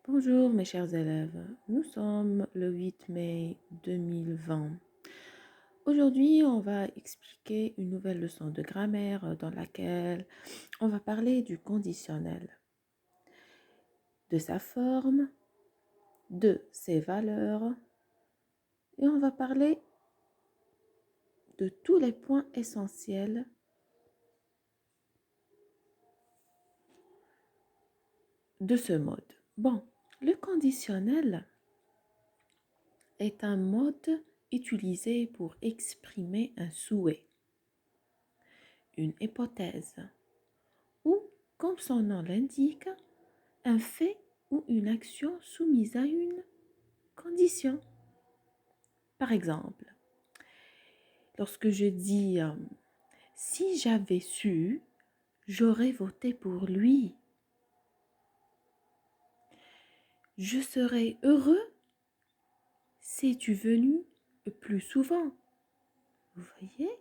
Bonjour mes chers élèves, nous sommes le 8 mai 2020. Aujourd'hui, on va expliquer une nouvelle leçon de grammaire dans laquelle on va parler du conditionnel, de sa forme, de ses valeurs et on va parler de tous les points essentiels de ce mode. Bon, le conditionnel est un mode utilisé pour exprimer un souhait, une hypothèse ou, comme son nom l'indique, un fait ou une action soumise à une condition. Par exemple, lorsque je dis si j'avais su, j'aurais voté pour lui. Je serais heureux si tu venu plus souvent. Vous voyez?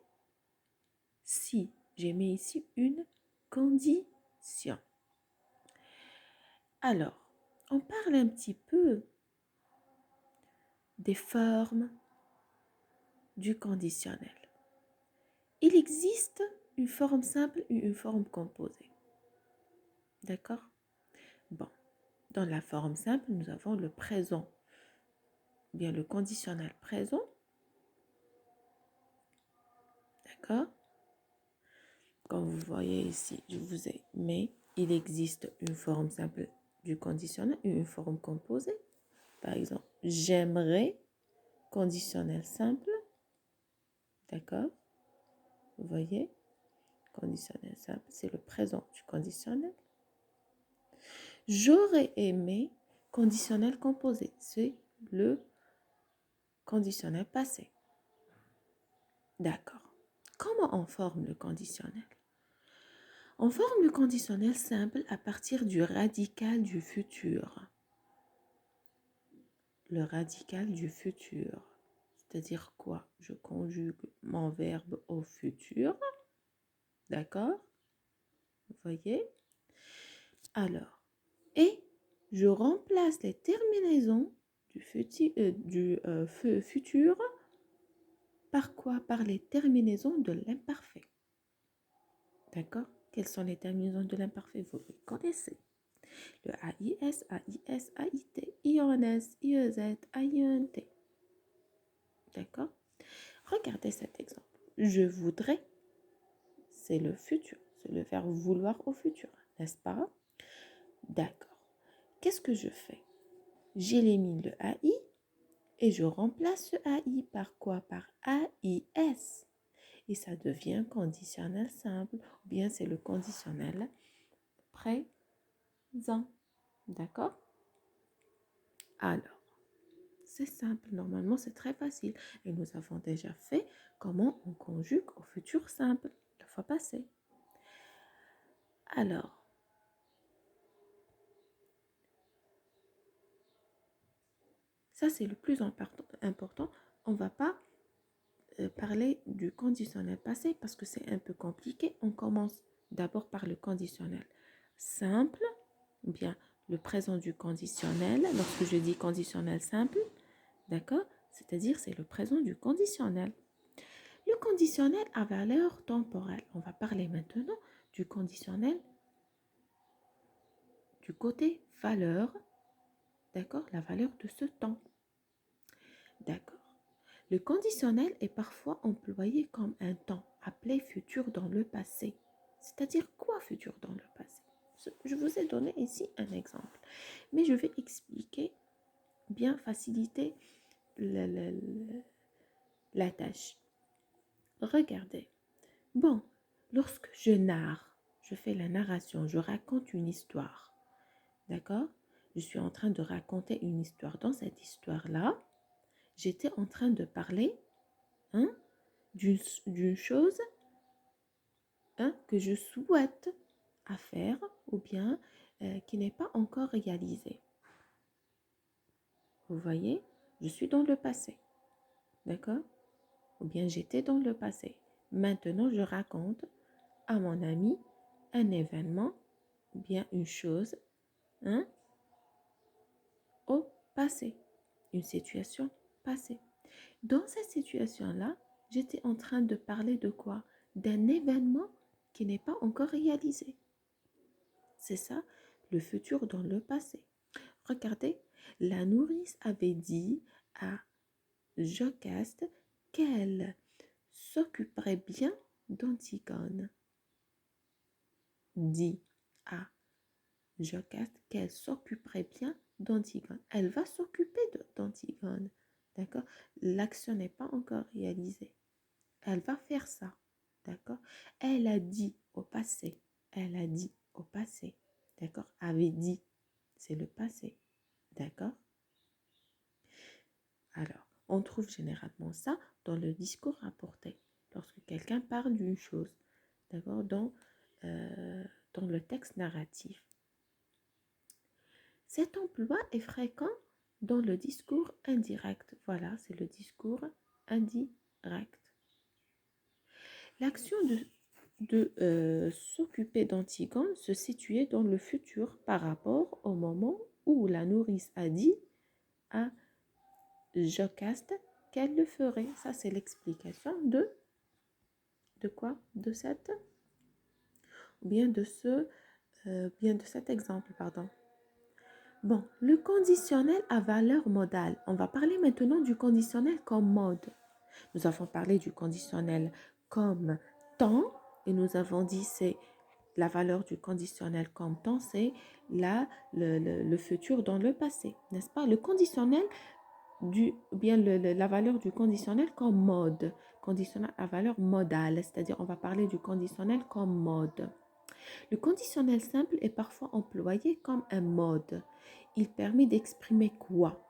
Si, j'ai mis ici une condition. Alors, on parle un petit peu des formes du conditionnel. Il existe une forme simple et une forme composée. D'accord? Bon, dans la forme simple, nous avons le présent, bien le conditionnel présent. D'accord? Comme vous voyez ici, je vous ai mis, il existe une forme simple du conditionnel et une forme composée. Par exemple, j'aimerais, conditionnel simple. D'accord? Vous voyez? Conditionnel simple, c'est le présent du conditionnel. J'aurais aimé, conditionnel composé, c'est le conditionnel passé. D'accord. Comment on forme le conditionnel? On forme le conditionnel simple à partir du radical du futur. Le radical du futur. C'est-à-dire quoi? Je conjugue mon verbe au futur. D'accord? Vous voyez? Alors, et je remplace les terminaisons du futur par quoi? Par les terminaisons de l'imparfait. D'accord? Quelles sont les terminaisons de l'imparfait? Vous les connaissez. Le AIS, AIS, AIT, IONS, IEZ, AIENT. D'accord? Regardez cet exemple. Je voudrais, c'est le futur. C'est le verbe vouloir au futur, n'est-ce pas? D'accord. Qu'est-ce que je fais? J'élimine le AI et je remplace ce AI par quoi? Par AIS. Et ça devient conditionnel simple, ou bien c'est le conditionnel présent. D'accord? Alors, c'est simple, normalement c'est très facile. Et nous avons déjà fait comment on conjugue au futur simple la fois passée. Alors, ça c'est le plus important. On ne va pas parler du conditionnel passé parce que c'est un peu compliqué. On commence d'abord par le conditionnel simple, ou bien le présent du conditionnel. Lorsque je dis conditionnel simple, d'accord? C'est-à-dire c'est le présent du conditionnel. Le conditionnel à valeur temporelle. On va parler maintenant du conditionnel du côté valeur, d'accord? La valeur de ce temps. D'accord. Le conditionnel est parfois employé comme un temps appelé futur dans le passé. C'est-à-dire quoi futur dans le passé? Je vous ai donné ici un exemple, mais je vais expliquer, bien faciliter la tâche. Regardez. Bon, lorsque je narre, je fais la narration, je raconte une histoire. D'accord? Je suis en train de raconter une histoire. Dans cette histoire-là, j'étais en train de parler d'une chose que je souhaite à faire ou bien qui n'est pas encore réalisée. Vous voyez? Je suis dans le passé. D'accord? Ou bien j'étais dans le passé. Maintenant, je raconte à mon ami un événement ou bien une chose passé, une situation passée. Dans cette situation-là, j'étais en train de parler de quoi? D'un événement qui n'est pas encore réalisé. C'est ça, le futur dans le passé. Regardez, la nourrice avait dit à Jocaste qu'elle s'occuperait bien d'Antigone. Dit à Jocaste qu'elle s'occuperait bien d'Antigone. Elle va s'occuper d'Antigone. D'accord? L'action n'est pas encore réalisée. Elle va faire ça. D'accord? Elle a dit au passé. Elle a dit au passé. D'accord? Avait dit. C'est le passé. D'accord? Alors, on trouve généralement ça dans le discours rapporté. Lorsque quelqu'un parle d'une chose. D'accord? Dans le texte narratif. Cet emploi est fréquent dans le discours indirect. Voilà, c'est le discours indirect. L'action de s'occuper d'Antigone se situait dans le futur par rapport au moment où la nourrice a dit à Jocaste qu'elle le ferait. Ça, c'est l'explication de quoi? De cette, bien de cet exemple, pardon. Bon, le conditionnel à valeur modale. On va parler maintenant du conditionnel comme mode. Nous avons parlé du conditionnel comme temps et nous avons dit c'est la valeur du conditionnel comme temps, c'est le futur dans le passé, n'est-ce pas? Le conditionnel la valeur du conditionnel comme mode, conditionnel à valeur modale, c'est-à-dire on va parler du conditionnel comme mode. Le conditionnel simple est parfois employé comme un mode. Il permet d'exprimer quoi?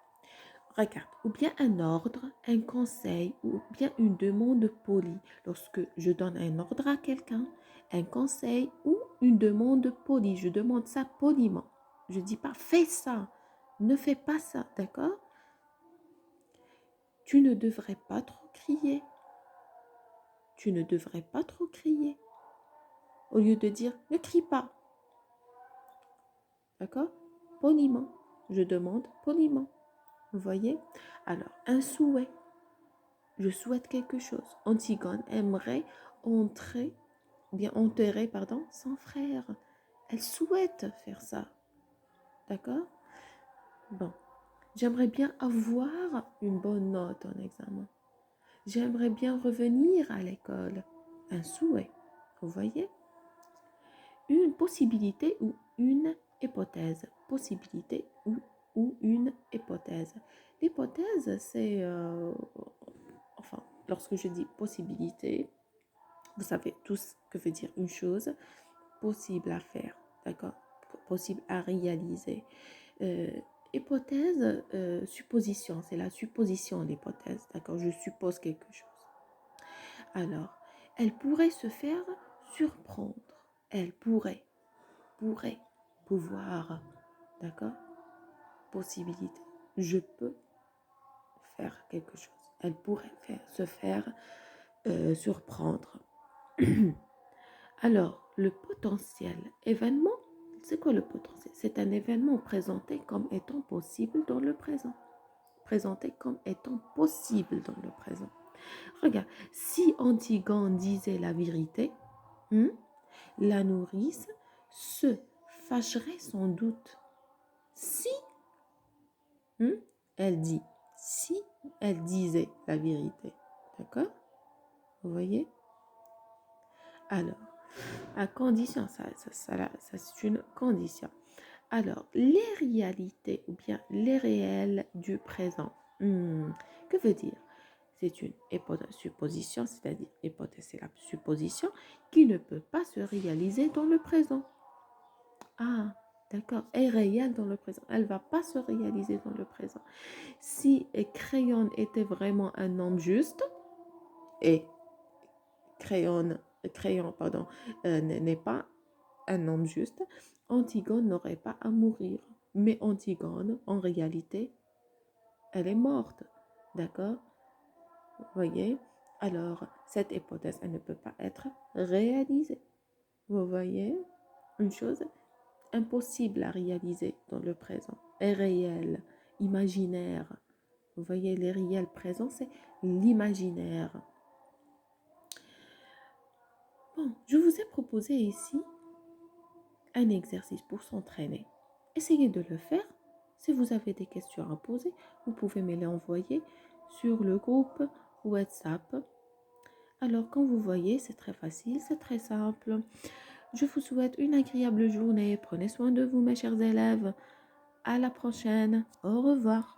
Regarde, ou bien un ordre, un conseil, ou bien une demande polie. Lorsque je donne un ordre à quelqu'un, un conseil ou une demande polie, je demande ça poliment. Je ne dis pas fais ça, ne fais pas ça, d'accord? Tu ne devrais pas trop crier. Tu ne devrais pas trop crier. Au lieu de dire ne crie pas. D'accord? Poliment. Je demande poliment. Vous voyez? Alors, un souhait. Je souhaite quelque chose. Antigone aimerait enterrer son frère. Elle souhaite faire ça. D'accord? Bon. J'aimerais bien avoir une bonne note en examen. J'aimerais bien revenir à l'école. Un souhait. Vous voyez? Une possibilité ou une hypothèse. Possibilité ou une hypothèse. L'hypothèse, c'est... lorsque je dis possibilité, vous savez tous ce que veut dire une chose possible à faire, d'accord? Possible à réaliser. Hypothèse, supposition, c'est la supposition, l'hypothèse, d'accord? Je suppose quelque chose. Alors, elle pourrait se faire surprendre. Elle pourrait, pouvoir, d'accord? Possibilité. Je peux faire quelque chose. Elle pourrait se faire surprendre. Alors, le potentiel événement, c'est quoi le potentiel? C'est un événement présenté comme étant possible dans le présent. Présenté comme étant possible dans le présent. Regarde, si Antigone disait la vérité, la nourrice se fâcherait sans doute. Si elle dit, si elle disait la vérité. D'accord? Vous voyez? Alors, à condition, ça c'est une condition. Alors, les réalités ou bien les réels du présent. Que veut dire? C'est une supposition, c'est-à-dire hypothèse, c'est la supposition qui ne peut pas se réaliser dans le présent. Ah, d'accord, est réelle dans le présent. Elle ne va pas se réaliser dans le présent. Si Créon était vraiment un homme juste, et Créon, n'est pas un homme juste, Antigone n'aurait pas à mourir. Mais Antigone, en réalité, elle est morte. D'accord? Vous voyez? Alors, cette hypothèse, elle ne peut pas être réalisée. Vous voyez? Une chose impossible à réaliser dans le présent est réelle. imaginaire. Vous voyez, les réels présents, c'est l'imaginaire. Bon, je vous ai proposé ici un exercice pour s'entraîner. Essayez de le faire. Si vous avez des questions à poser, vous pouvez me les envoyer sur le groupe WhatsApp. Alors, quand vous voyez, c'est très facile, c'est très simple. Je vous souhaite une agréable journée. Prenez soin de vous, mes chers élèves. À la prochaine. Au revoir.